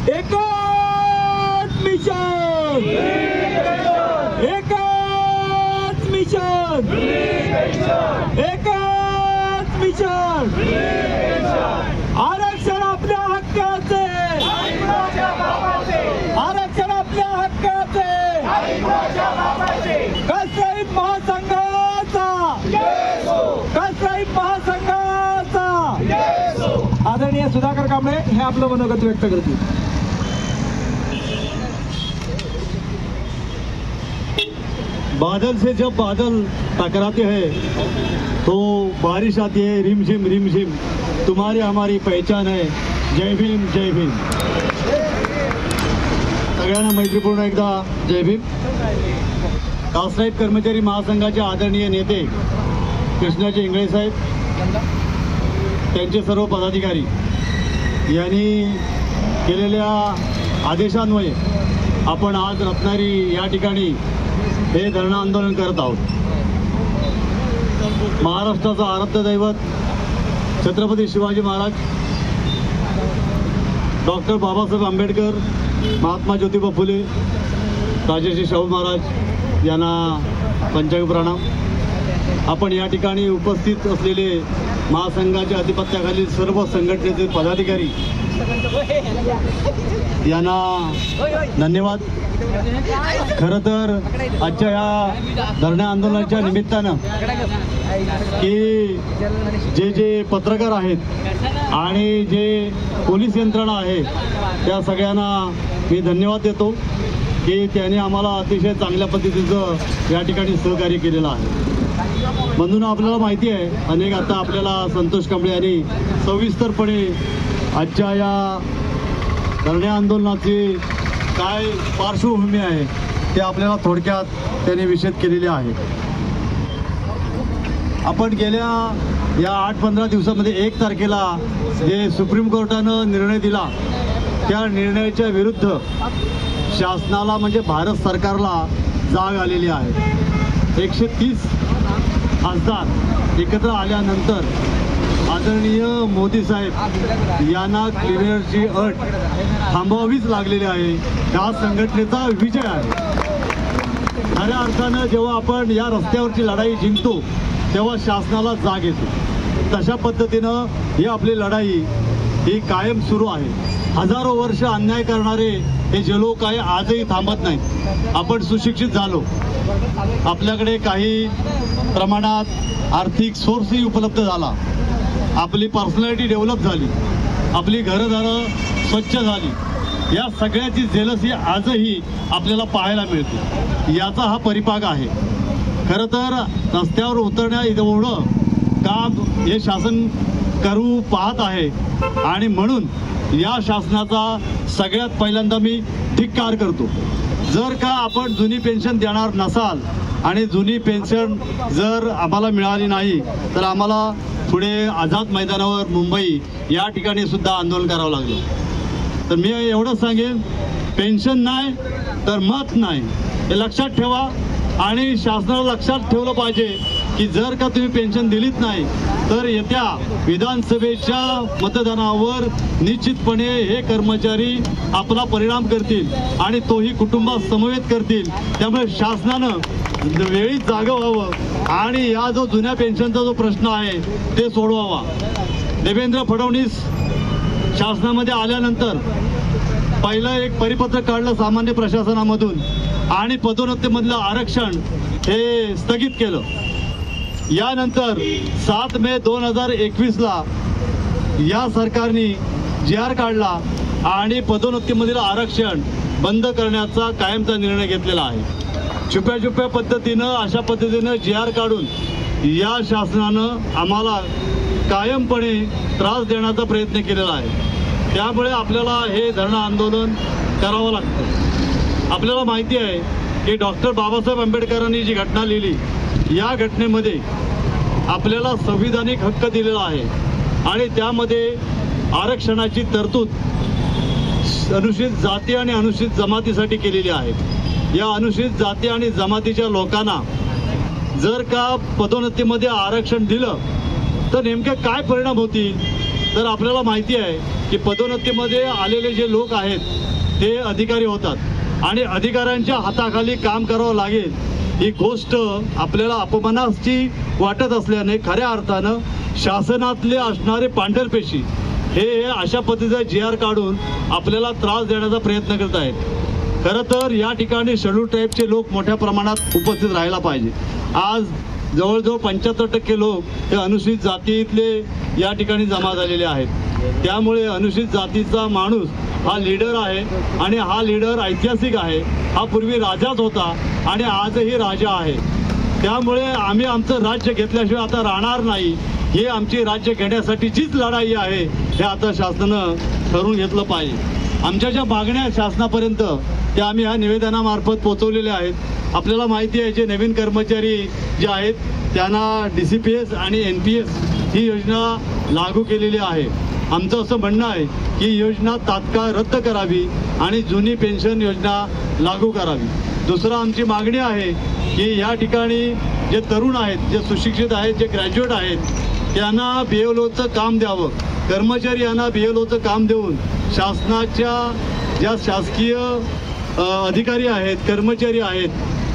एकच मिशन, एकच मिशन, एकच मिशन, आरक्षण आपल्या हक्काचे, आरक्षण आपल्या हक्काचे, कसरत महासंघाचा, कसरत महासंघाचा। आदरणीय सुधाकर कांबळे हे आपलं मनोगत व्यक्त करतील। बादल से जब बादल टकराते हैं तो बारिश आती है, रिमझिम रिमझिम, तुम्हारी हमारी पहचान है। जय भीम, जय भीम। सगळ्यांना मैत्रीपूर्ण एकदा जय भीम। कास्ट्राईट कर्मचारी महासंघाचे आदरणीय नेते कृष्णाजी इंगळे साहेब, त्यांचे सर्व पदाधिकारी यांनी केलेल्या आदेशान्वये आपण आज रत्नागिरी या ठिकाणी हे धरणं आंदोलन करत आहोत। महाराष्ट्राचं आराध्य दैवत छत्रपती शिवाजी महाराज, डॉक्टर बाबासाहेब आंबेडकर, महात्मा ज्योतिबा फुले, राजर्षी शाहू महाराज यांना पंचांग प्रणाम। आपण या ठिकाणी उपस्थित असलेले महासंघाच्या अधिपत्याखालील सर्व संघटनेचे पदाधिकारी यांना धन्यवाद। खरं तर आजच्या या धरणे आंदोलनाच्या निमित्तानं की जे पत्रकार आहेत आणि जे पोलीस यंत्रणा आहे त्या सगळ्यांना मी धन्यवाद देतो की त्यांनी आम्हाला अतिशय चांगल्या पद्धतीचं या ठिकाणी सहकार्य केलेलं आहे। म्हणून आपल्याला माहिती आहे, अनेक आता आपल्याला संतोष कांबळे यांनी सविस्तरपणे आजच्या या धरणे आंदोलनाची काय पार्श्वभूमी आहे ते आपल्याला थोडक्यात त्यांनी विशद केलेले आहे। आपण गेल्या या 8-15 दिवसामध्ये 1 तारखेला जे सुप्रीम कोर्टानं निर्णय दिला त्या निर्णयाच्या विरुद्ध शासनाला म्हणजे भारत सरकारला जाग आलेली आहे। 130 खासदार एकत्र आल्यानंतर आदरणीय मोदी साहेब यांना क्लिअरची अट थांबवावीच लागलेली आहे। त्या संघटनेचा विजय आहे। खऱ्या अर्थानं जेव्हा आपण या रस्त्यावरची लढाई जिंकतो तेव्हा शासनाला जाग येते। तशा पद्धतीनं ही आपली लढाई ही कायम सुरू आहे। हजारो वर्ष अन्याय करणारे हे जे लोक आहे आजही थांबत नाहीत। आपण सुशिक्षित झालो, आपल्याकडे काही प्रमाणात आर्थिक सोर्सही उपलब्ध झाला, आपली पर्सनॅलिटी डेव्हलप झाली, आपली घरदारं स्वच्छ झाली। या सगळ्याची जेलसी आजही आपल्याला पाहायला मिळते। याचा हा परिपाक आहे। खरं तर रस्त्यावर उतरण्या एवढं काम हे शासन करू पाहत आहे आणि म्हणून या शासनाचा सगळ्यात पहिल्यांदा मी धिक्कार करतो। जर का आपण जुनी पेन्शन देणार नसाल आणि जुनी पेन्शन जर आम्हाला मिळाली नाही तर आम्हाला पुढे आझाद मैदानावर मुंबई या ठिकाणी सुद्धा आंदोलन करावं लागलं। तर मी एवढंच सांगेन, पेन्शन नाही तर मत नाही, हे लक्षात ठेवा। आणि शासनाला लक्षात ठेवलं पाहिजे की जर का तुम्ही पेन्शन दिलीच नाही तर येत्या विधानसभेच्या मतदानावर निश्चितपणे हे कर्मचारी आपला परिणाम करतील आणि तोही कुटुंबासमवेत करतील। त्यामुळे शासनानं वेळीच जागं व्हावं आणि या जो जुन्या पेन्शनचा जो प्रश्न आहे ते सोडवावा। देवेंद्र फडणवीस शासनामध्ये आल्यानंतर पहिलं एक परिपत्रक काढलं सामान्य प्रशासनामधून आणि पदोन्नतीमधलं आरक्षण हे स्थगित केलं। यानंतर 7 मे 2021ला या सरकारने GR काढला आणि पदोन्नतीमधील आरक्षण बंद करण्याचा कायमचा निर्णय घेतलेला आहे। छुप्या पद्धतीनं अशा पद्धतीनं GR काढून या शासनानं आम्हाला कायमपणे त्रास देण्याचा प्रयत्न केलेला आहे। त्यामुळे आपल्याला हे धरणं आंदोलन करावं लागतं। आपल्याला माहिती आहे की डॉक्टर बाबासाहेब आंबेडकरांनी जी घटना लिहिली या घटनेमध्ये आपल्याला संविधानिक हक्क दिलेला आहे आणि त्यामध्ये आरक्षणाची तरतूद अनुसूचित जाती आणि अनुसूचित जमातीसाठी केलेली आहे। या अनुसूचित जाती आणि जमातीच्या लोकांना जर का पदोन्नतीमध्ये आरक्षण दिलं तर नेमके काय परिणाम होतील तर आपल्याला माहिती आहे की पदोन्नतीमध्ये आलेले जे लोक आहेत ते अधिकारी होतात आणि अधिकाऱ्यांच्या हाताखाली काम करावं लागेल ही गोष्ट आपल्याला अपमानाची वाटत असल्याने खऱ्या अर्थानं शासनातले असणारे पांढरपेशी हे अशा पद्धतीचा GR काढून आपल्याला त्रास देण्याचा प्रयत्न करत आहेत। खरं तर या ठिकाणी शेड्यूल ट्राईबचे लोक मोठ्या प्रमाणात उपस्थित राहायला पाहिजे। आज जवळजवळ 75% लोक हे अनुसूचित जातीतले या ठिकाणी जमा झालेले आहेत। त्यामुळे अनुसूचित जातीचा माणूस हा लीडर आहे आणि हा लीडर ऐतिहासिक आहे। हा पूर्वी राजाच होता आणि आजही राजा आहे। त्यामुळे आम्ही आमचं राज्य घेतल्याशिवाय आता राहणार नाही। हे आमची राज्य घेण्यासाठीचीच लढाई आहे हे आता शासनानं ठरवून घेतलं पाहिजे। आमच्या ज्या मागण्या शासनापर्यंत त्या आम्ही ह्या निवेदनामार्फत पोहोचवलेल्या आहेत। आपल्याला माहिती आहे जे नवीन कर्मचारी जे आहेत त्यांना DCPS आणि NPS ही योजना लागू केलेली आहे। आमचं असं म्हणणं आहे की ही योजना तात्काळ रद्द करावी आणि जुनी पेन्शन योजना लागू करावी। दुसरं आमची मागणी आहे की या ठिकाणी जे तरुण आहेत, जे सुशिक्षित आहेत, जे ग्रॅज्युएट आहेत त्यांना BLOचं काम द्यावं। कर्मचारी यांना BLOचं काम देऊन शासनाच्या ज्या शासकीय अधिकारी आहेत, कर्मचारी आहेत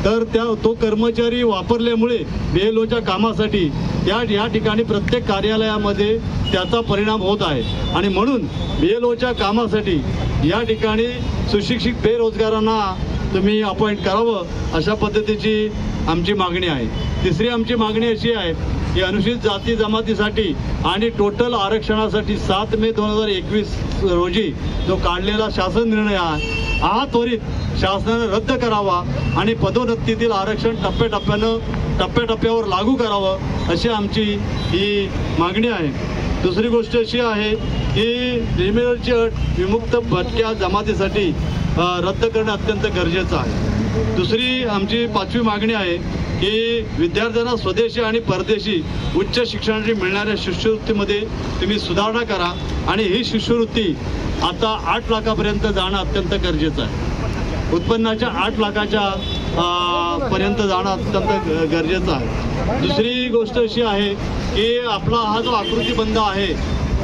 तर तो कर्मचारी वापरल्यामुळे BLOच्या कामासाठी या ठिकाणी प्रत्येक कार्यालयामध्ये त्याचा परिणाम होत आहे आणि म्हणून BLOच्या कामासाठी या ठिकाणी सुशिक्षित बेरोजगारांना तुम्ही अपॉइंट करावं अशा पद्धतीची आमची मागणी आहे। तिसरी आमची मागणी अशी आहे की अनुसूचित जाती जमातीसाठी आणि टोटल आरक्षणासाठी 7 मे 2021 रोजी जो काढलेला शासन निर्णय आहे हा त्वरित शासनाने रद्द करावा आणि पदोन्नतीतील आरक्षण टप्प्याटप्प्यावर लागू करावं अशी आमची ही मागणी आहे। दुसरी गोष्ट अशी आहे की क्रिमिनलची अट विमुक्त भटक्या जमातीसाठी रद्द करणं अत्यंत गरजेचं आहे। दुसरी आमची 5वी मागणी आहे की विद्यार्थ्यांना स्वदेशी आणि परदेशी उच्च शिक्षणासाठी मिळणाऱ्या शिष्यवृत्तीमध्ये तुम्ही सुधारणा करा आणि ही शिष्यवृत्ती आता 8 लाखापर्यंत जाणं अत्यंत गरजेचं आहे। उत्पन्नाच्या 8 लाखाच्या पर्यंत जाणं अत्यंत गरजेचं आहे। दुसरी गोष्ट अशी आहे की आपला हा जो आकृतीबंध आहे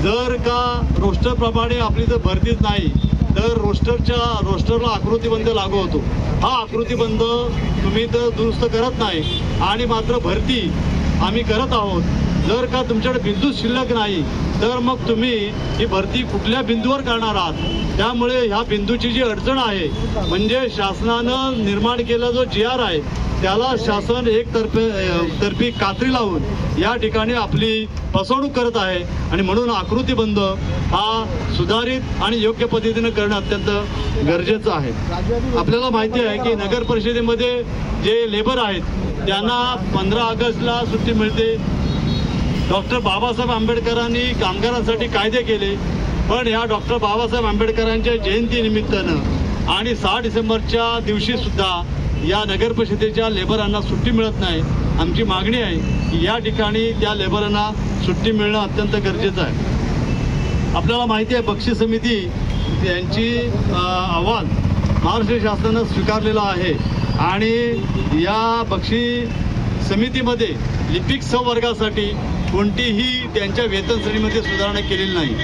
जर का रोस्टरप्रमाणे आपली जर भरतीच नाही तर रोस्टरला आकृतीबंध लागू होतो। हा आकृतीबंध तुम्ही तर दुरुस्त करत नाही आणि मात्र भरती आम्ही करत आहोत। जर का तुमच्याकडे बिंदू शिल्लक नाही तर मग तुम्ही ही भरती कुठल्या बिंदूवर करणार आहात। त्यामुळे ह्या बिंदूची जी अडचण आहे म्हणजे शासनानं निर्माण केलेला जो GR आहे त्याला शासन एकतर्फी कात्री लावून या ठिकाणी आपली फसवणूक करत आहे आणि म्हणून आकृतीबंध हा सुधारित आणि योग्य पद्धतीने करणं अत्यंत गरजेचं आहे। आपल्याला माहिती आहे की नगर परिषदेमध्ये जे लेबर आहेत त्यांना 15 ऑगस्टला सुट्टी मिळते। डॉक्टर बाबासाहेब आंबेडकरांनी कामगारांसाठी कायदे केले पण या डॉक्टर बाबासाहेब आंबेडकरांच्या जयंतीनिमित्तानं आणि 6 डिसेंबरच्या दिवशी सुद्धा या नगर परिषदेच्या लेबरांना सुट्टी मिळत नाही। आमची मागणी आहे की या ठिकाणी त्या लेबरांना सुट्टी मिळणं अत्यंत गरजेचं आहे। आपल्याला माहिती आहे बक्षी समिती यांची आव्हान महाराष्ट्र शासनानं स्वीकारलेलं आहे आणि या बक्षी समितीमध्ये लिपिक संवर्गासाठी कोणतीही त्यांच्या वेतन श्रेणीमध्ये सुधारणा केलेली नाही।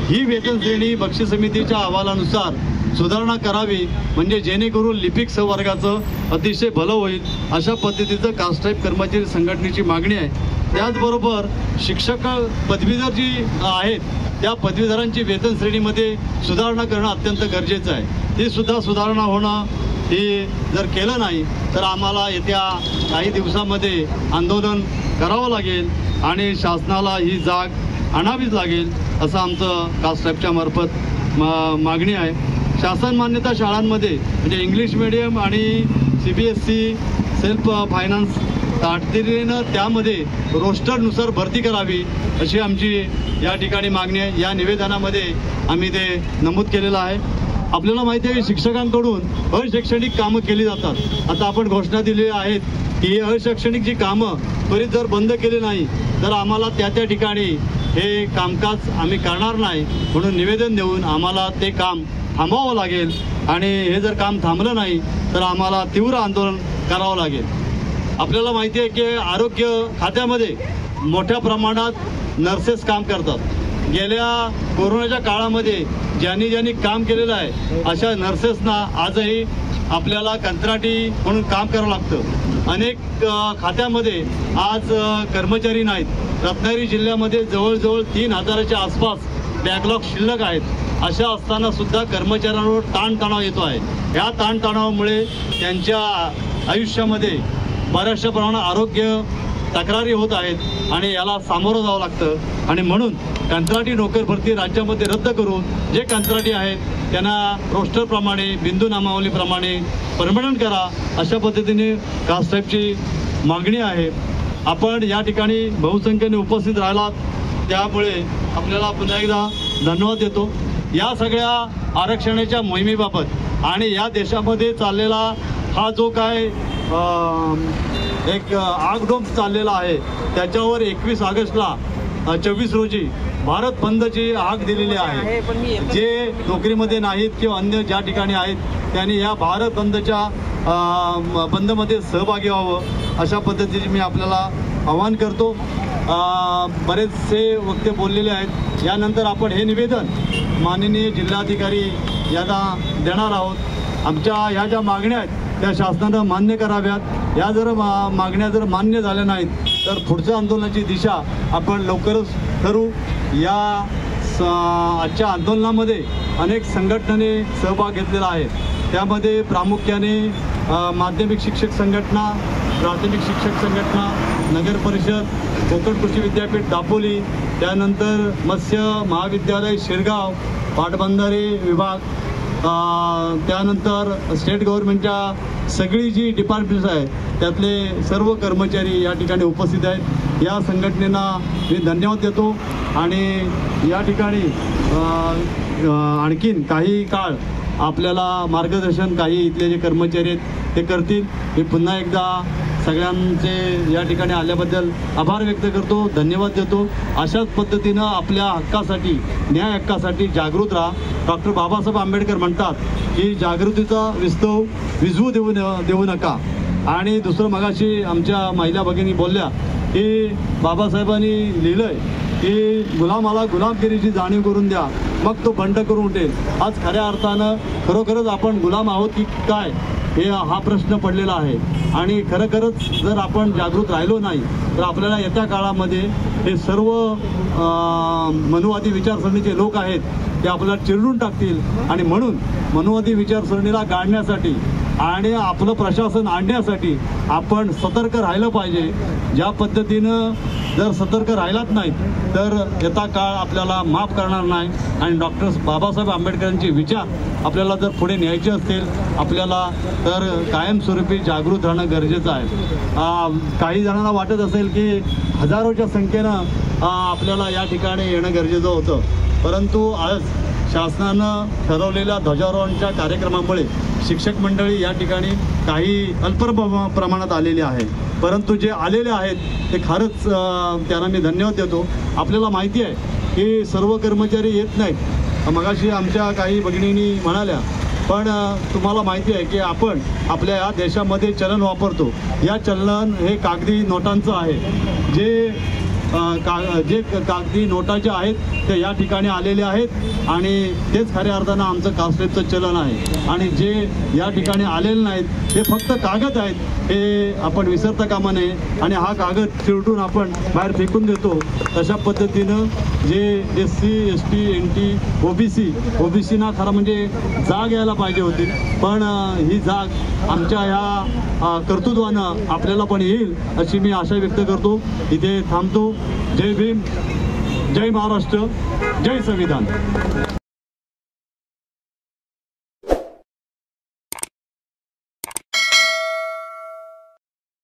ही वेतन श्रेणी बक्षी समितीच्या अहवालानुसार सुधारणा करावी म्हणजे जेणेकरून लिपिक संवर्गाचं अतिशय भलं होईल अशा पद्धतीचं कास्ट टाईप कर्मचारी संघटनेची मागणी आहे। त्याचबरोबर शिक्षक पदवीधर जी आहेत त्या पदवीधरांची वेतन श्रेणीमध्ये सुधारणा करणं अत्यंत गरजेचं आहे। ती सुद्धा सुधारणा होणं ही जर केलं नाही तर आम्हाला येत्या काही दिवसामध्ये आंदोलन करावं लागेल आणि शासनाला ही जाग आणावीच लागेल असं आमचं कास्ट टाईपच्या मार्फत मागणी आहे। शासन मान्यता शाळांमध्ये म्हणजे इंग्लिश मीडियम आणि CBSE सेल्फ फायनान्स तातडीनं त्यामध्ये रोस्टरनुसार भरती करावी अशी आमची या ठिकाणी मागणी आहे। या निवेदनामध्ये आम्ही ते नमूद केलेलं आहे। आपल्याला माहिती आहे की शिक्षकांकडून अशैक्षणिक कामं केली जातात। आता आपण घोषणा दिली आहेत की अशैक्षणिक जी कामं त्वरित जर बंद केली नाही तर आम्हाला त्या ठिकाणी हे कामकाज आम्ही करणार नाही म्हणून निवेदन देऊन आम्हाला ते काम थांबवावं लागेल आणि हे जर काम थांबलं नाही तर आम्हाला तीव्र आंदोलन करावं लागेल। आपल्याला माहिती आहे की आरोग्य खात्यामध्ये मोठ्या प्रमाणात नर्सेस काम करतात गेल्या कोरोनाच्या काळामध्ये ज्यांनी काम केलेलं आहे अशा नर्सेसना आजही आपल्याला कंत्राटी म्हणून काम करावं लागतं. अनेक खात्यामध्ये आज कर्मचारी नाहीत. रत्नागिरी जिल्ह्यामध्ये जवळजवळ 3000च्या आसपास बॅकलॉग शिल्लक आहेत. अशा असताना सुद्धा कर्मचाऱ्यांवर ताणतणाव येतो आहे. या ताणतणावामुळे त्यांच्या आयुष्यामध्ये बऱ्याचशा प्रमाणात आरोग्य तक्रारी होत आहेत आणि याला सामोरं जावं लागतं. आणि म्हणून कंत्राटी नोकर भरती राज्यामध्ये रद्द करून जे कंत्राटी आहेत त्यांना रोस्टरप्रमाणे बिंदू नामावलीप्रमाणे परमनंट करा, अशा पद्धतीने कास्टसाहेबची मागणी आहे. आपण या ठिकाणी बहुसंख्येने उपस्थित राहिलात त्यामुळे आपल्याला पुन्हा एकदा धन्यवाद देतो. या सगळ्या आरक्षणाच्या मोहिमेबाबत आणि या देशामध्ये चाललेला हा जो काय एक आगडोंब चाललेला आहे त्याच्यावर 21 ऑगस्टला 24 रोजी भारत बंदची हाक दिलेली आहे. जे नोकरीमध्ये नाहीत किंवा अन्य ज्या ठिकाणी आहेत त्यांनी या भारत बंदमध्ये सहभागी व्हावं, अशा पद्धतीने मी आपल्याला आवाहन करतो. बरेचसे वक्ते बोललेले आहेत. यानंतर आपण हे निवेदन माननीय जिल्हाधिकारी यांना देणार आहोत. आमच्या ह्या ज्या मागण्या आहेत त्या शासनानं मान्य कराव्यात. या जर मागण्या जर मान्य झाल्या नाहीत तर पुढच्या आंदोलनाची दिशा आपण लवकरच ठरवू. या आजच्या आंदोलनामध्ये अनेक संघटनांनी सहभाग घेतलेला आहे. त्यामध्ये प्रामुख्याने माध्यमिक शिक्षक संघटना, प्राथमिक शिक्षक संघटना, नगर परिषद, कोकण कृषी विद्यापीठ दापोली, त्यानंतर मत्स्य महाविद्यालय शिरगाव, पाटबंधारे विभाग, त्यानंतर स्टेट गव्हर्नमेंटच्या सगळी जी डिपार्टमेंट्स आहे त्यातले सर्व कर्मचारी या ठिकाणी उपस्थित आहेत. या संघटनेला मी धन्यवाद देतो आणि या ठिकाणी आणखीन काही काळ आपल्याला मार्गदर्शन काही इथले जे कर्मचारी आहेत ते करतील. मी पुन्हा एकदा सगळ्यांचे या ठिकाणी आल्याबद्दल आभार व्यक्त करतो, धन्यवाद देतो. अशाच पद्धतीनं आपल्या हक्कासाठी, न्याय हक्कासाठी जागृत राहा. डॉक्टर बाबासाहेब आंबेडकर म्हणतात की जागृतीचा विस्तव विझवू देऊ नका. आणि दुसरं मगाशी आमच्या महिला भगिनी बोलल्या की बाबासाहेबांनी लिहिलंय की गुलामाला गुलामगिरीची जाणीव करून द्या, मग तो बंड करून उठेल. आज खऱ्या अर्थानं खरोखरच आपण गुलाम आहोत की काय हा प्रश्न पडलेला आहे. आणि खरंच जर आपण जागृत राहिलो नाही तर आपल्याला येत्या काळामध्ये हे सर्व मनुवादी विचारसरणीचे लोक आहेत ते आपल्याला चिरडून टाकतील. आणि म्हणून मनुवादी विचारसरणीला गाडण्यासाठी आणि आपलं प्रशासन आणण्यासाठी आपण सतर्क राहिलं पाहिजे. ज्या पद्धतीनं जर सतर्क राहिलात नाहीत तर येता काळ आपल्याला माफ करणार नाही. आणि डॉक्टर बाबासाहेब आंबेडकरांचे विचार आपल्याला जर पुढे न्यायचे असतील आपल्याला तर कायमस्वरूपी जागृत राहणं गरजेचं आहे. काही जणांना वाटत असेल की हजारोच्या संख्येनं आपल्याला या ठिकाणी येणं गरजेचं होतं, परंतु आज शासनानं ठरवलेल्या ध्वजारोहणच्या कार्यक्रमामुळे शिक्षक मंडळी या ठिकाणी काही अल्प प्रमाणात आलेले आहे. परंतु जे आलेले आहेत ते खरंच त्यांना मी धन्यवाद देतो. आपल्याला माहिती आहे की सर्व कर्मचारी येत नाहीत, मगाशी आमच्या काही भगिनींनी म्हणाल्या, पण तुम्हाला माहिती आहे की आपण आपल्या या देशामध्ये चलन वापरतो. या चलन हे कागदी नोटांचं आहे. जे कागदी नोटा ज्या आहेत ते या ठिकाणी आलेले आहेत आणि तेच खऱ्या अर्थानं आमचं कास्टसाहेबचं चलन आहे. आणि जे या ठिकाणी आलेले नाहीत ते फक्त कागद आहेत, हे आपण विसरता कामा नये. आणि हा कागद चिरडून आपण बाहेर फेकून देतो. तशा पद्धतीनं जे SC ST NT OBCना खरं म्हणजे जाग यायला पाहिजे होती, पण ही जाग आमच्या ह्या कर्तृत्वानं आपल्याला पण येईल अशी मी आशा व्यक्त करतो. इथे थांबतो. जय भीम, जय महाराष्ट्र, जय संविधान.